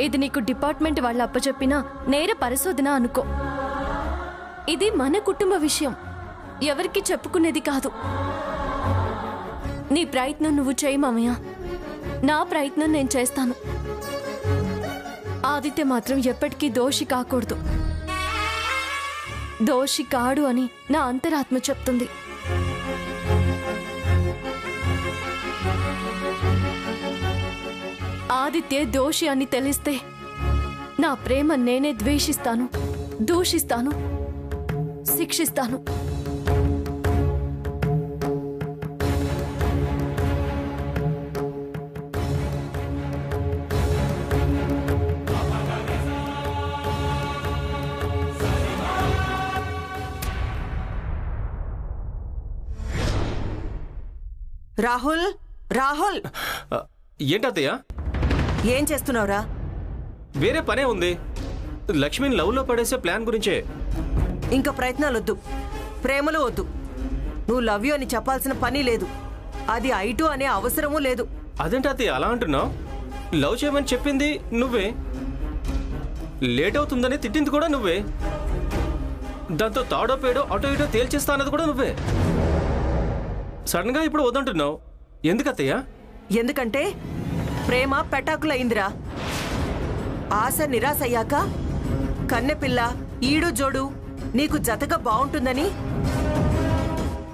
ఇది నీకు డిపార్ట్మెంట్ వాళ్ళు అప్పచెప్పిన నేర పరిశోధన అనుకో. ఇది మన కుటుంబ విషయం, ఎవరికి చెప్పుకునేది కాదు. నీ ప్రయత్నం నువ్వు చేయి మామయ్య, నా ప్రయత్నం నేను చేస్తాను. ఆదిత్య మాత్రం ఎప్పటికీ దోషి కాకూడదు. దోషి కాడు అని నా అంతరాత్మ చెప్తుంది. ఆదిత్య దోషి అని తెలిస్తే నా ప్రేమ నేనే ద్వేషిస్తాను, దూషిస్తాను, శిక్షిస్తాను. రాహుల్, రాహుల్, ఏంటత్తయ్య? ఏం చేస్తున్నావురా? వేరే పనే ఉంది. లక్ష్మిని లవ్ లో పడేసే ప్లాన్ గురించే. ఇంకా ప్రయత్నాలొద్దు, ప్రేమలు వద్దు. నువ్వు లవ్ యూ అని చెప్పాల్సిన పని లేదు, అది ఐటు అనే అవసరమూ లేదు. అదేంటి అత్తయ్య అలా అంటున్నావు? లవ్ చేయమని చెప్పింది నువ్వే, లేట్ అవుతుందని తిట్టింది కూడా నువ్వే, దాంతో తాడో పేడో అటో ఇటో తేల్చేస్తా అన్నది కూడా నువ్వే. సడన్ గా ఇప్పుడు వద్దంటున్నావు, ఎందుకత్తయ్య? ఎందుకంటే ప్రేమ పెటాకులైందిరా. ఆశ నిరాశయ్యాక కన్నెపిల్ల ఈడు జోడు నీకు జతగా బాగుంటుందని,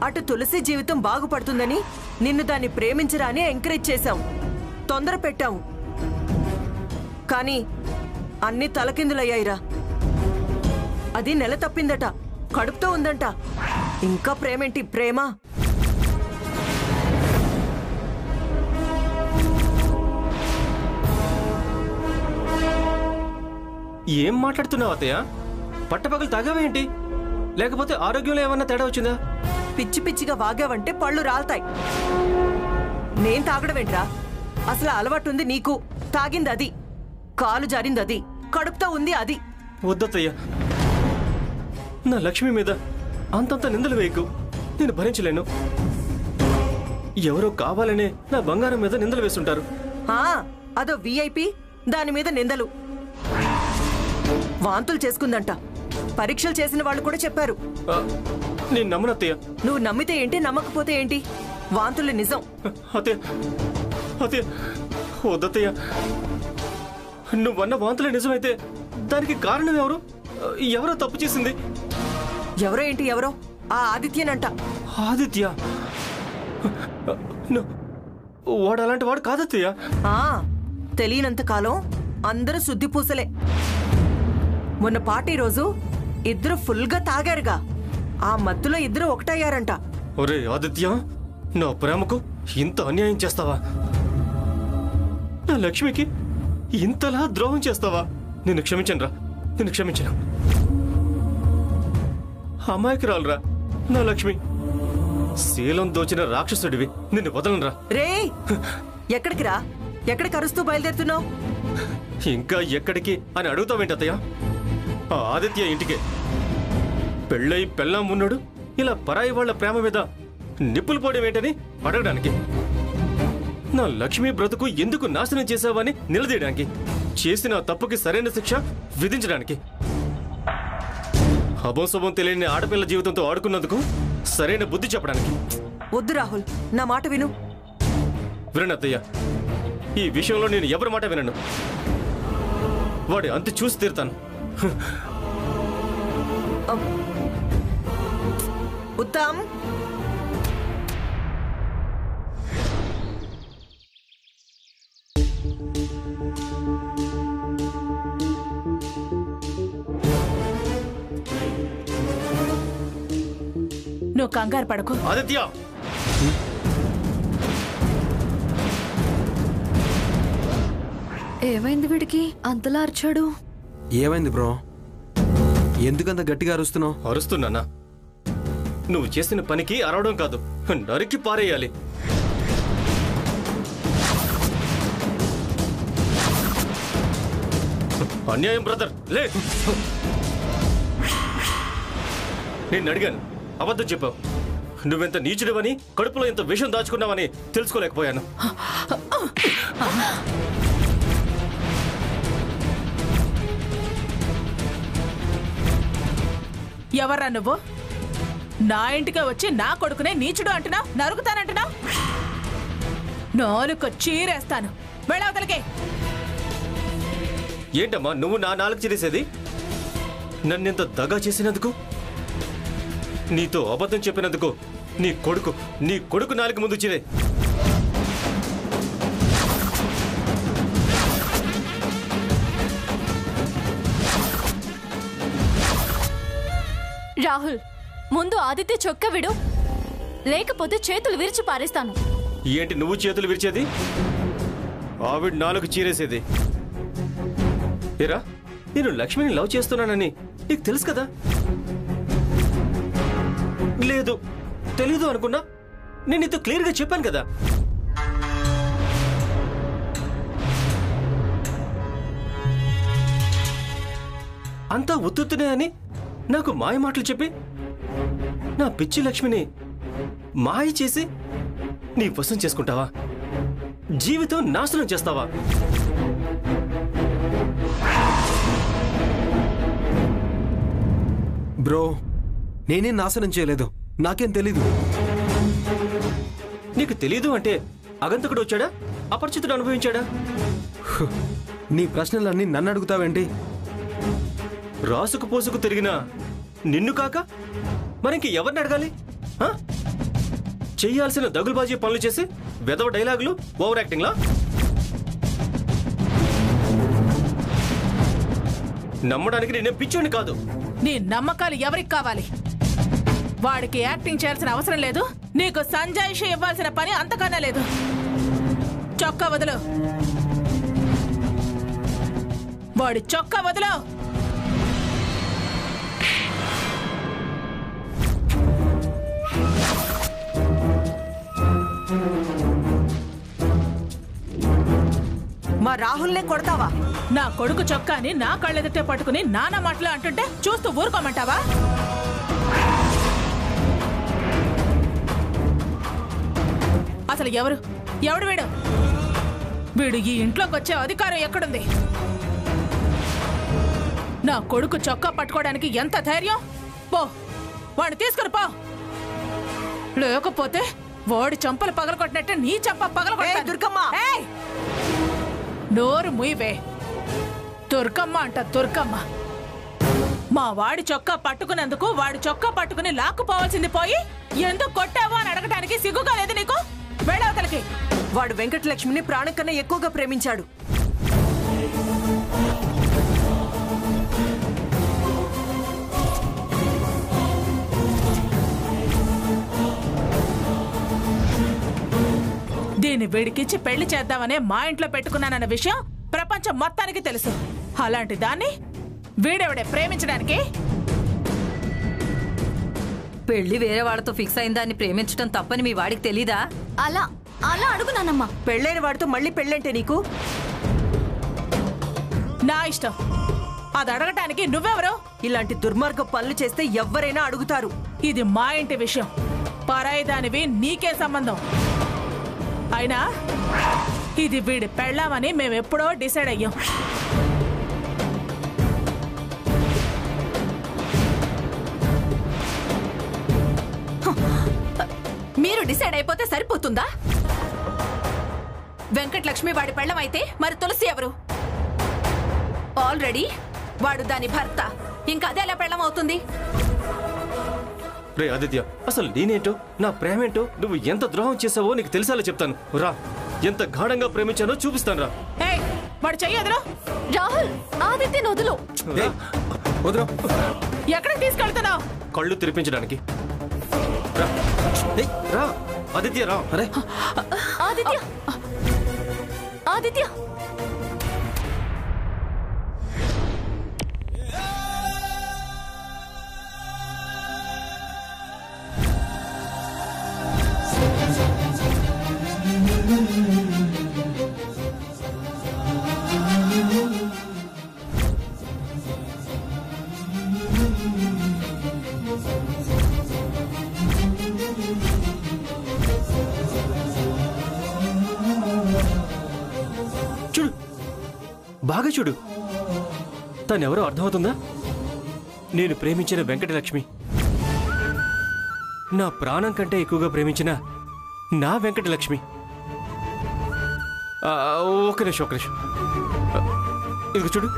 అటు తులసి జీవితం బాగుపడుతుందని నిన్ను దాన్ని ప్రేమించరా అని ఎంకరేజ్ చేశాం, తొందర పెట్టాము. కానీ అన్ని తలకిందులయ్యాయిరా. అది నెల తప్పిందట, కడుపుతో ఉందంట, ఇంకా ప్రేమేంటి ప్రేమ? ఏం మాట్లాడుతున్నావు అత్తయ్య? పట్టపగలు తాగావేంటి? లేకపోతే ఆరోగ్యంలో ఏమన్నా తేడా వచ్చిందా? పిచ్చి పిచ్చిగా వాగావంటే పళ్ళు రాల్తాయి. నేను తాగడమేంట్రా? అసలు అలవాటుంది నీకు, తాగింది అది, కాలు జారింది అది, కడుపుతో ఉంది అది. వద్దత్తయ్య, నా లక్ష్మి మీద అంతంత నిందలు వేయకు, నేను భరించలేను. ఎవరో కావాలనే నా బంగారం మీద నిందలు వేస్తుంటారు. అదో విఐపి, దాని మీద నిందలు. వాంతులు చేసుకుందంట, పరీక్షలు చేసిన వాళ్ళు కూడా చెప్పారు. నేను నమ్మనత్తయ్య. నువ్వు నమ్మితే ఏంటి, నమ్మకపోతే ఏంటి, వాంతులు నిజం. అత్తయ్య, అత్తయ్య, వద్దత్తయ్య. నువ్వన్న వాంతులే నిజమైతే దానికి కారణం ఎవరు? ఎవరో తప్పు చేసింది. ఎవరో ఏంటి ఎవరో? ఆ ఆదిత్యనంట. ఆదిత్య? వాడు అలాంటి వాడు కాదత్తయ్య. తెలియనంత కాలం అందరూ శుద్ధి పూసలే. మొన్న పార్టీ రోజు ఇద్దరు ఫుల్గా తాగారుగా, ఆ మత్తులో ఇద్దరు ఒకటయ్యారంట. ఒరే ఆదిత్య, నా ప్రేమకు ఇంత అన్యాయం చేస్తావా? నా లక్ష్మికి ఇంతలా ద్రోహం చేస్తావా? నిన్ను క్షమించను రా, నిన్ను క్షమించను. అమాయకురాలురా నా లక్ష్మి, శీలం దోచిన రాక్షసుడివి, నిన్ను వదలనురా. రే, ఎక్కడికి రా? ఎక్కడికి అరుస్తూ బయలుదేరుతున్నావు? ఇంకా ఎక్కడికి అని అడుగుతావేంటత్తయ్య? ఆ ఆదిత్య ఇంటికే. పెళ్ళై పెళ్ళాం ఉన్నాడు, ఇలా పరాయి వాళ్ల ప్రేమ మీద నిప్పులు పోవడం ఏంటని అడగడానికి. నా లక్ష్మి బ్రతుకు ఎందుకు నాశనం చేశావని నిలదీయడానికి, చేసిన తప్పుకి సరైన శిక్ష విధించడానికి. అభంశుభం తెలియని ఆడపిల్ల జీవితంతో ఆడుకున్నందుకు సరైన బుద్ధి చెప్పడానికి. వద్దు రాహుల్, నా మాట విను. వినత్తయ్య, ఈ విషయంలో నేను ఎవరి మాట వినను. వాడి అంత చూసి తీరుతాను. ఉత్తమ్, నువ్వు కంగారు పడకు. ఆదిత్య, ఏమైంది వీడికి అంతలా అరిచాడు? ఏమైంది బ్రో, ఎందుకంత గట్టిగా అరుస్తున్నావు? అరుస్తున్నానా? నువ్వు చేసిన పనికి అరవడం కాదు, నరికి పారేయాలి. అన్యాయం బ్రదర్, లే. నేను అడిగాను, అబద్ధం చెప్పావు. నువ్వెంత నీచుడివని, కడుపులో ఎంత విషం దాచుకున్నావని తెలుసుకోలేకపోయాను. ఎవర్రా నువ్వు? నా ఇంటికి వచ్చి నా కొడుకునే నీచుడు అంటున్నావు, నరుకుతానంటున్నావు. నాలుక చీరేస్తాను, వెళ్ళవతలకే. ఏంటమ్మా నువ్వు నా నాలుగు చిరేసేది? నన్నింత దగా చేసినందుకు, నీతో అబద్ధం చెప్పినందుకు నీ కొడుకు నాలుగు ముందు చిరే. రాహుల్, ముందు ఆదిత్య చొక్క విడు, లేకపోతే చేతులు విరిచి పారేస్తాను. ఏంటి నువ్వు చేతులు విరిచేది? ఆవిడ నాలుగు చీరేసేది. ఏరా, నేను లక్ష్మిని లవ్ చేస్తున్నానని నీకు తెలుసు కదా? లేదు, తెలీదు అనుకున్నా. నేను నీతో క్లియర్గా చెప్పాను కదా. అంతా ఉత్తునే అని నాకు మాయ మాటలు చెప్పి నా పిచ్చి లక్ష్మిని మాయ చేసి నీ వశం చేసుకుంటావా? జీవితం నాశనం చేస్తావా? బ్రో, నేనేం నాశనం చేయలేదు, నాకేం తెలీదు. నీకు తెలీదు అంటే అగంతకుడు వచ్చాడా, అపరిచితుడు అనుభవించాడా? నీ ప్రశ్నలన్నీ నన్ను అడుగుతావేంటి? రాసుకు పోసుకు తిరిగినా నిన్ను కాక మరింక ఎవరిని అడగాలి? చెయ్యాల్సిన దగులుబాజీ పనులు చేసి వెదవ డైలాగులు, ఓవర్ యాక్టింగ్లా? నమ్మడానికి నేనే పిచ్చోని కాదు. నీ నమ్మకాలు ఎవరికి కావాలి? వాడికి యాక్టింగ్ చేయాల్సిన అవసరం లేదు, నీకు సంజాయిషి ఇవ్వాల్సిన పని అంతకన్నా లేదు. చొక్కా వదులు, వాడి చొక్కా వదులు. మా రాహుల్నే కొడతావా? నా కొడుకు చొక్కాని నా కళ్ళెదిటే పట్టుకుని నానా మాటలు అంటుంటే చూస్తూ ఊరుకోమంటావా? అసలు ఎవడు వీడు? వీడు ఈ ఇంట్లోకి వచ్చే అధికారం ఎక్కడుంది? నా కొడుకు చొక్కా పట్టుకోవడానికి ఎంత ధైర్యం? పో, వాడిని తీసుకుని పో, లేకపోతే వాడి చంపలు పగలగొట్టినట్టే నీ చంప పగలగొట్టాను. దుర్గమ్మ, నోరు ముయివే. దుర్గమ్మ అంట దుర్గమ్మ. మా వాడి చొక్కా పట్టుకున్నందుకు వాడి చొక్కా పట్టుకుని లాక్కుపోవాల్సింది పోయి ఎందుకు కొట్టావు అని అడగటానికి సిగ్గుగా లేదు నీకు? వెళ్ళవతలకి. వాడు వెంకటలక్ష్మిని ప్రాణం కన్నా ఎక్కువగా ప్రేమించాడు. దీన్ని వీడికిచ్చి పెళ్లి చేద్దామనే మా ఇంట్లో పెట్టుకున్నానన్న విషయం ప్రపంచం మొత్తానికి తెలుసు. అలాంటి దాన్ని వీడెవడే ప్రేమించడానికి? పెళ్లి వేరే వాళ్ళతో ఫిక్స్ అయిన దాన్ని ప్రేమించడం తప్పని మీ వాడికి తెలీదా? అలా అడుగునానమ్మా. పెళ్ళైన వాడితో మళ్ళీ పెళ్ళంటే నీకు? నా ఇష్టం, అది అడగటానికి నువ్వెవరు? ఇలాంటి దుర్మార్గ పనులు చేస్తే ఎవ్వరైనా అడుగుతారు. ఇది మా ఇంటి విషయం, పరాయి దానివి నీకే సంబంధం. అయినా ఇది వీడి పెళ్ళామని మేమెప్పుడో డిసైడ్ అయ్యాం. మీరు డిసైడ్ అయిపోతే సరిపోతుందా? వెంకటలక్ష్మి వాడి పెళ్ళం అయితే మరి తులసి ఎవరు? ఆల్రెడీ వాడు దాని భర్త, ఇంకా అదే ఎలా పెళ్ళం అవుతుంది? రే ఆదిత్య, అసలు నేనేంటో, నా ప్రేమేంటో, నువ్వు ఎంత ద్రోహం చేసావో నీకు తెలిసేలా చెప్తాను రా. ఎంత గాఢంగా ప్రేమించానో చూపిస్తాను రా. ఏయ్, వాడు చెయ్యదురా. రాహుల్, ఆదిత్యను వదులు. వదరా. ఎక్కడికి తీసుకెళ్తున్నావు? కళ్ళు తెరిపించడానికి రా. రా ఆదిత్య, రా. అరే ఆదిత్య, ఆదిత్య. చూడు, బాగా చూడు. తనెవరో అర్థమవుతుందా? నేను ప్రేమించిన వెంకటలక్ష్మి, నా ప్రాణం కంటే ఎక్కువగా ప్రేమించిన నా వెంకటలక్ష్మి. ఒక నిమిషం. ఇదిగో చూడు,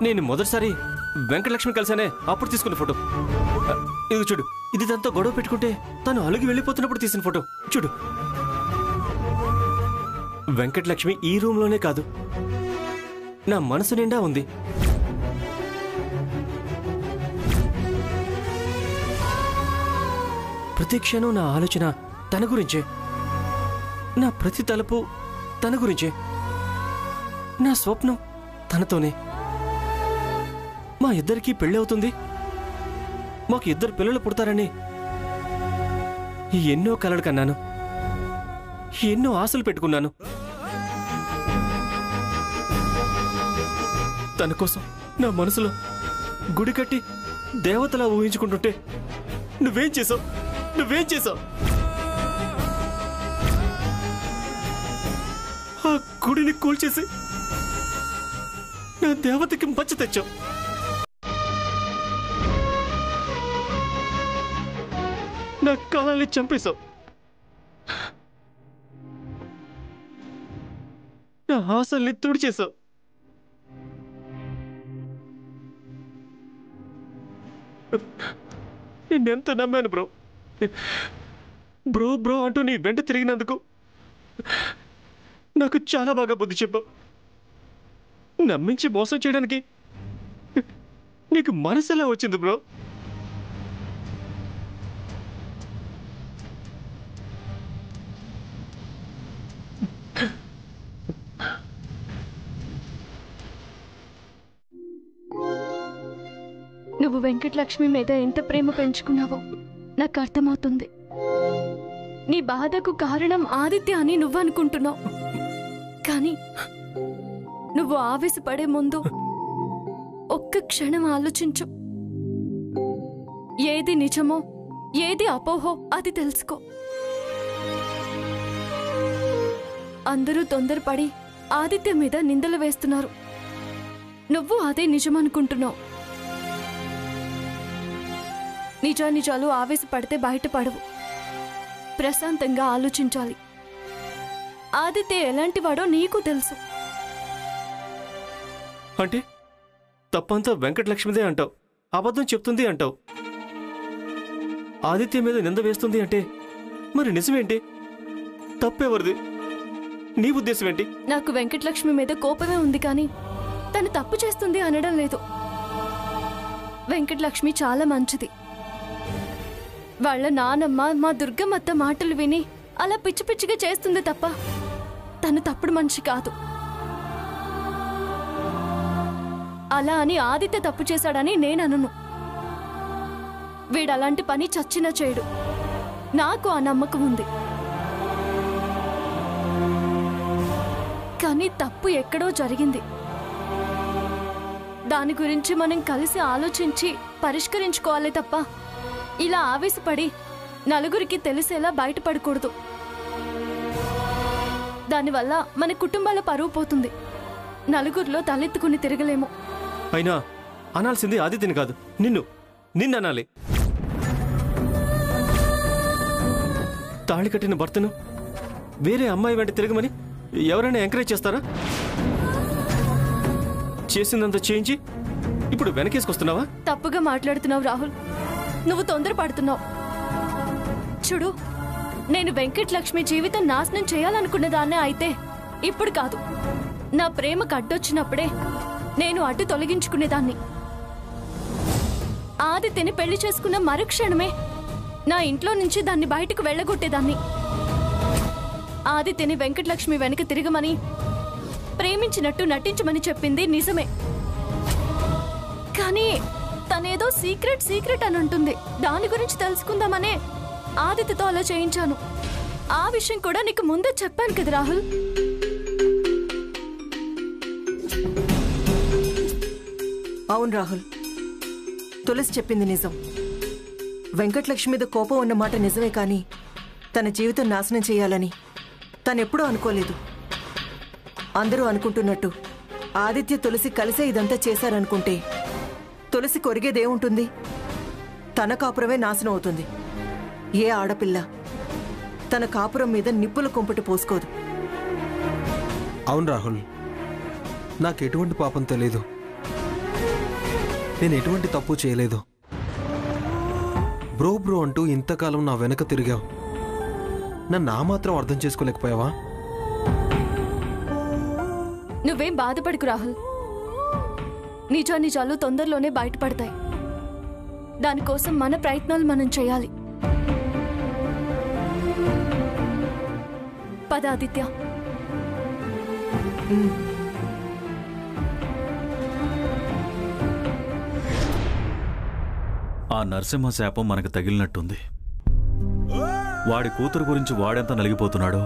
నేను మొదటిసారి వెంకటలక్ష్మి కలిసానే అప్పుడు తీసుకున్న ఫోటో. ఇదిగో చూడు, ఇది తనతో గొడవ పెట్టుకుంటే తను అలిగి వెళ్ళిపోతున్నప్పుడు తీసిన ఫోటో. చూడు, వెంకటలక్ష్మి ఈ రూమ్లోనే కాదు, నా మనసు నిండా ఉంది. ప్రతి క్షణం నా ఆలోచన తన గురించే, నా ప్రతి తలుపు తన గురించే, నా స్వప్నం తనతోనే. మా ఇద్దరికీ పెళ్ళవుతుంది, మాకు 2 పిల్లలు పుడతారని ఎన్నో కలలు కన్నాను, ఎన్నో ఆశలు పెట్టుకున్నాను. తన కోసం నా మనసులో గుడి కట్టి దేవతలా ఊహించుకుంటుంటే నువ్వేం చేసావు? ఆ గుడిని కూల్చేసి నా దేవతకి మచ్చ తెచ్చావు. నా కళల్ని చంపేశావు, నా ఆశల్ని తుడిచేశావు. నేనెంత నమ్మాను బ్రో అంటూ నీ వెంట తిరిగినందుకు నాకు చాలా బాగా బుద్ధి చెప్పావు. నమ్మించి మోసం చేయడానికి నీకు మనసు ఎలా వచ్చింది బ్రో? నువ్వు వెంకటలక్ష్మి మీద ఎంత ప్రేమ పెంచుకున్నావో నాకు అర్థమవుతుంది. నీ బాధకు కారణం ఆదిత్య అని నువ్వు అనుకుంటున్నావు, కానీ నువ్వు ఆవేశపడే ముందు ఒక్క క్షణం ఆలోచించు. ఏది నిజమో ఏది అపోహో అది తెలుసుకో. అందరూ తొందరపడి ఆదిత్య మీద నిందలు వేస్తున్నారు, నువ్వు అదే నిజమనుకుంటున్నావు. నిజానిజాలు ఆవేశపడితే బయటపడవు, ప్రశాంతంగా ఆలోచించాలి. ఆదిత్య ఎలాంటి వాడో నీకు తెలుసు. అంటే తప్పంతా వెంకటలక్ష్మిదే అంటావు, అబద్ధం చెప్తుంది అంటావు. ఆదిత్య మీద నింద వేస్తుంది అంటే మరి నిజమేంటి? తప్పెవరిది? నీ ఉద్దేశం ఏంటి? నాకు వెంకటలక్ష్మి మీద కోపమే ఉంది, కానీ తను తప్పు చేస్తుంది అనడం లేదు. వెంకటలక్ష్మి చాలా మంచిది. వాళ్ళ నానమ్మ మా దుర్గమ్మత్త మాటలు విని అలా పిచ్చి పిచ్చిగా చేస్తుంది తప్ప తను తప్పుడు మనిషి కాదు. అలా అని ఆదిత్య తప్పు చేశాడని నేనను. వీడలాంటి పని చచ్చినా చేయడు, నాకు ఆ నమ్మకం ఉంది. కానీ తప్పు ఎక్కడో జరిగింది, దాని గురించి మనం కలిసి ఆలోచించి పరిష్కరించుకోవాలి తప్ప ఇలా ఆవేశపడి నలుగురికి తెలిసేలా బయటపడకూడదు. దానివల్ల మన కుటుంబాల పరువు పోతుంది, నలుగురిలో తలెత్తుకుని తిరగలేము. అయినా అనాల్సింది ఆదిత్యని కాదు, నిన్ను అనాలి. తాళి కట్టిన భర్తను వేరే అమ్మాయి వెంట తిరగమని ఎవరైనా ఎంకరేజ్ చేస్తారా? చేసిందంతా చేయించి ఇప్పుడు వెనకేసుకొస్తున్నావా? తప్పుగా మాట్లాడుతున్నావు రాహుల్, నువ్వు తొందరపడుతున్నావు. చూడు, నేను వెంకటలక్ష్మి జీవితం నాశనం చేయాలనుకున్న దాన్నే అయితే ఇప్పుడు కాదు. నా ప్రేమకు అడ్డొచ్చినప్పుడే నేను అడ్డు తొలగించుకునేదాన్ని. ఆదిత్యని పెళ్లి చేసుకున్న మరుక్షణమే నా ఇంట్లో నుంచి దాన్ని బయటకు వెళ్ళగొట్టేదాన్ని. ఆదిత్యని వెంకటలక్ష్మి వెనక తిరగమని, ప్రేమించినట్టు నటించమని చెప్పింది నిజమే, కానీ తనేదో సీక్రెట్ అని అంటుంది. దాని గురించి తెలుసుకుందామనే ఆదిత్యతో అలా చేయించాను. ఆ విషయం కూడా నీకు ముందే చెప్పాను కదా రాహుల్. అవును రాహుల్, తులసి చెప్పింది నిజం. వెంకటలక్ష్మి మీద కోపం ఉన్న మాట నిజమే, కానీ తన జీవితం నాశనం చేయాలని తనెప్పుడూ అనుకోలేదు. అందరూ అనుకుంటున్నట్టు ఆదిత్య తులసి కలిసే ఇదంతా చేశారనుకుంటే తులసి కొరిగేదేముంటుంది? తన కాపురమే నాశనం అవుతుంది. ఏ ఆడపిల్ల తన కాపురం మీద నిప్పుల కుంపటి పోసుకోదు. అవును రాహుల్, నాకెటువంటి పాపం తెలీదు. నేను ఎటువంటి తప్పు చేయలేదు. బ్రో బ్రో అంటూ ఇంతకాలం నా వెనక తిరిగావు. నన్ను ఆ మాత్రం అర్థం చేసుకోలేకపోయావా? నువ్వేం బాధపడకు రాహుల్. నిజాలు తొందరలోనే బయటపడతాయి. దానికోసం మన ప్రయత్నాలు మనం చేయాలి. పద ఆదిత్య. ఆ నరసింహ శాపం మనకు తగిలినట్టుంది. వాడి కూతురు గురించి వాడెంత నలిగిపోతున్నాడో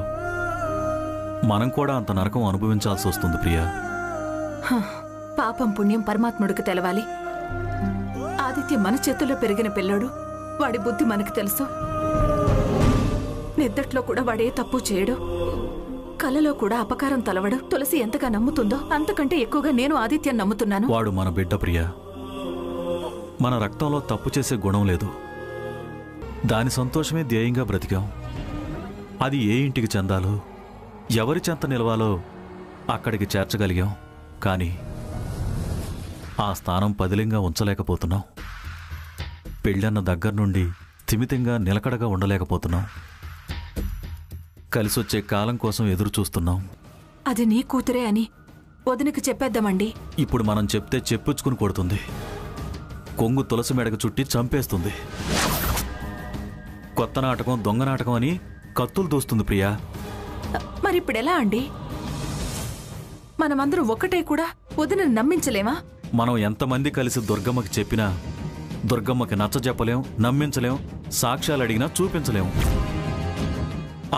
మనం కూడా అంత నరకం అనుభవించాల్సి వస్తుంది ప్రియా. పాపం పుణ్యం పరమాత్ముడికి తెలవాలి. ఆదిత్య మన చేతుల్లో పెరిగిన పిల్లాడు. వాడి బుద్ధి మనకు తెలుసు. నిద్దట్లో కూడా వాడే తప్పు చేయడు. కలలో కూడా అపకారం తలవడు. తులసి ఎంతగా నమ్ముతుందో అంతకంటే ఎక్కువగా నేను ఆదిత్యం నమ్ముతున్నాను. వాడు మన బిడ్డ ప్రియా. మన రక్తంలో తప్పు చేసే గుణం లేదు. దాని సంతోషమే ధ్యేయంగా బ్రతికాం. అది ఏ ఇంటికి చెందాలో, ఎవరి చెంత నిలవాలో అక్కడికి చేర్చగలిగాం. కానీ ఆ స్థానం పదిలంగా ఉంచలేకపోతున్నాం. పెళ్ళన్న దగ్గర నుండి స్థిమితంగా నిలకడగా ఉండలేకపోతున్నాం. కలిసొచ్చే కాలం కోసం ఎదురు చూస్తున్నాం. అది నీ కూతురే అని వదినకి చెప్పేద్దామండి. ఇప్పుడు మనం చెప్తే చెప్పుచ్చుకుని కొడుతుంది. కొంగు తులసి మెడకు చుట్టి చంపేస్తుంది. కొత్త నాటకం, దొంగ నాటకం అని కత్తులు దూస్తుంది ప్రియా. మరిప్పుడెలా అండి? మనమందరం ఒక్కటే కూడా వదినని నమ్మించలేమా? మనం ఎంతమంది కలిసి దుర్గమ్మకి చెప్పినా దుర్గమ్మకి నచ్చజెప్పలేం, నమ్మించలేం, సాక్ష్యాలు అడిగినా చూపించలేం.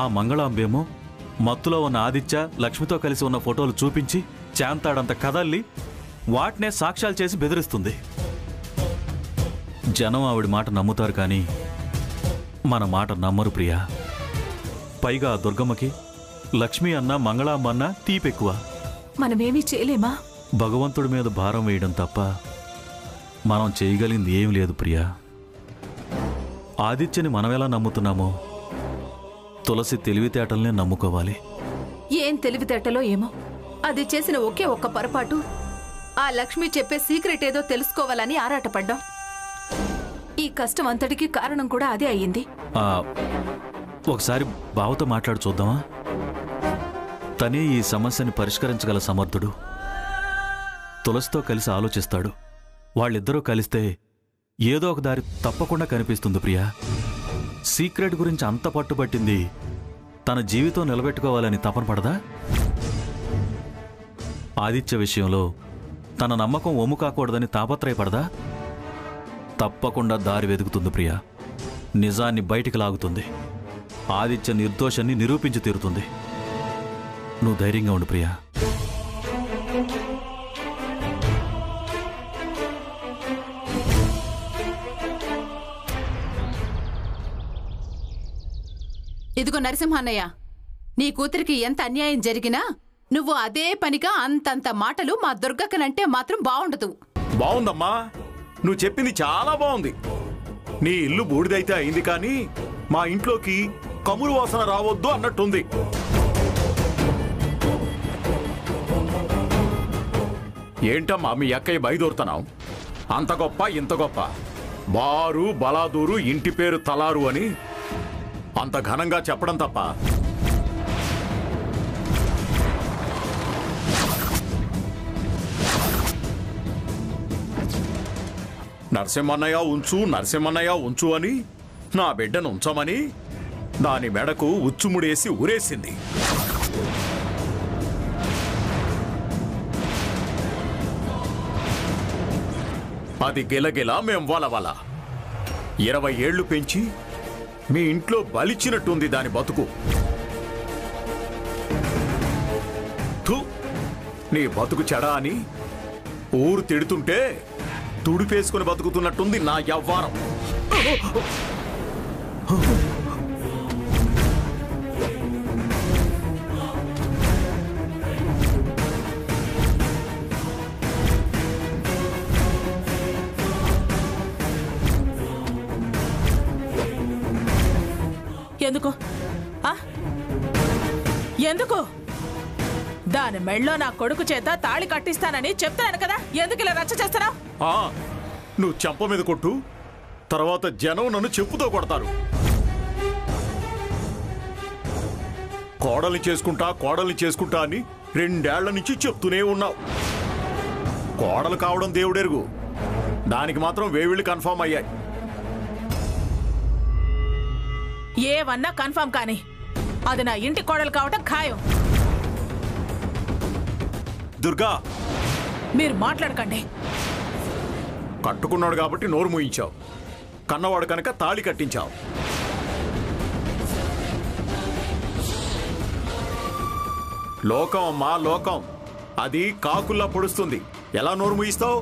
ఆ మంగళాంబేమో మత్తులో ఉన్న ఆదిత్య, లక్ష్మితో కలిసి ఉన్న ఫోటోలు చూపించి చాంతాడంత కదల్లి వాటినే సాక్ష్యాలు చేసి బెదిరిస్తుంది. జనం ఆవిడ మాట నమ్ముతారు కానీ మన మాట నమ్మరు ప్రియా. పైగా దుర్గమ్మకి లక్ష్మి అన్న, మంగళాంబ అన్న తీపెక్కువ. మనమేమీ చేయలేమా? భగవంతుడి మీద భారం వేయడం తప్ప మనం చేయగలిగింది ఏం లేదు ప్రియా. ఆదిత్యని మనమెలా నమ్ముతున్నామో తులసి తెలివితేటల్నే నమ్ముకోవాలి. ఏం తెలివితేటలో ఏమో. అది చేసిన ఒకే ఒక్క పొరపాటు ఆ లక్ష్మి చెప్పే సీక్రెట్ ఏదో తెలుసుకోవాలని ఆరాటపడ్డాం. ఈ కష్టం అంతటికీ కారణం కూడా అదే అయ్యింది. ఒకసారి బావతో మాట్లాడి చూద్దామా? తనే ఈ సమస్యని పరిష్కరించగల సమర్థుడు. తులసితో కలిసి ఆలోచిస్తాడు. వాళ్ళిద్దరూ కలిస్తే ఏదో ఒక దారి తప్పకుండా కనిపిస్తుంది ప్రియా. సీక్రెట్ గురించి అంత పట్టుబట్టింది తన జీవితం నిలబెట్టుకోవాలని తపన పడదా? ఆదిత్య విషయంలో తన నమ్మకం ఒమ్ము కాకూడదని తాపత్రయపడదా? తప్పకుండా దారి వెతుకుతుంది ప్రియా. నిజాన్ని బయటికి లాగుతుంది. ఆదిత్య నిర్దోషాన్ని నిరూపించి తీరుతుంది. నువ్వు ధైర్యంగా ఉండు ప్రియా. ఇదిగో నరసింహన్నయ్య, నీ కూతురికి ఎంత అన్యాయం జరిగినా నువ్వు అదే పనిగా అంతంత మాటలు మా దుర్గక్కనంటే మాత్రం బావుండదు. బావుందమ్మా, నువ్వు చెప్పింది చాలా బాగుంది. నీ ఇల్లు బూడిదైతే అయింది కానీ మా ఇంట్లోకి కమురు వాసన రావద్దు అన్నట్టుంది. ఏంటమ్మా మీ అక్కయ్య బయదూరుతున్నావు? అంత గొప్ప ఇంత గొప్ప, బారు బలాదూరు ఇంటి పేరు తలారు అని అంత ఘనంగా చెప్పడం తప్ప నరసింహన్నయ్య ఉంచు, నరసింహన్నయ్య ఉంచు అని నా బిడ్డను ఉంచమని దాని మెడకు ఉచ్చుముడేసి ఊరేసింది. అది గిలగిలా మేం వలవల 20 ఏళ్లు పెంచి మీ ఇంట్లో బలిచ్చినట్టుంది దాని బతుకు. నీ బతుకు చెడా అని ఊరు తిడుతుంటే తుడిపేసుకుని బతుకుతున్నట్టుంది నా యవ్వారం. ఎందుకు ఆ? ఎందుకు దాని మెళ్ళో నా కొడుకు చేత తాళి కట్టిస్తానని చెప్తాను కదా, ఎందుకు ఇలా రచ్చ చేస్తారా? నువ్వు చెంప మీద కొట్టు, తర్వాత జనం నన్ను చెప్పుతో కొడతారు. కోడల్ని చేసుకుంటా అని 2 ఏళ్ల నుంచి చెప్తూనే ఉన్నావు. కోడలు కావడం దేవుడెరుగు, దానికి మాత్రం వేవిళ్ళు కన్ఫర్మ్ అయ్యాయి. ఏవన్నా కన్ఫర్మ్ కానీ అది నా ఇంటి కోడలు కావటం ఖాయం. దుర్గా, మీరు మాట్లాడకండి. కట్టుకున్నాడు కాబట్టి నోరు మూయించావు, కన్నవాడు కనుక తాళి కట్టించావు. లోకం అమ్మా, లోకం అది కాకుల్లా పొడుస్తుంది. ఎలా నోరు మూయిస్తావు?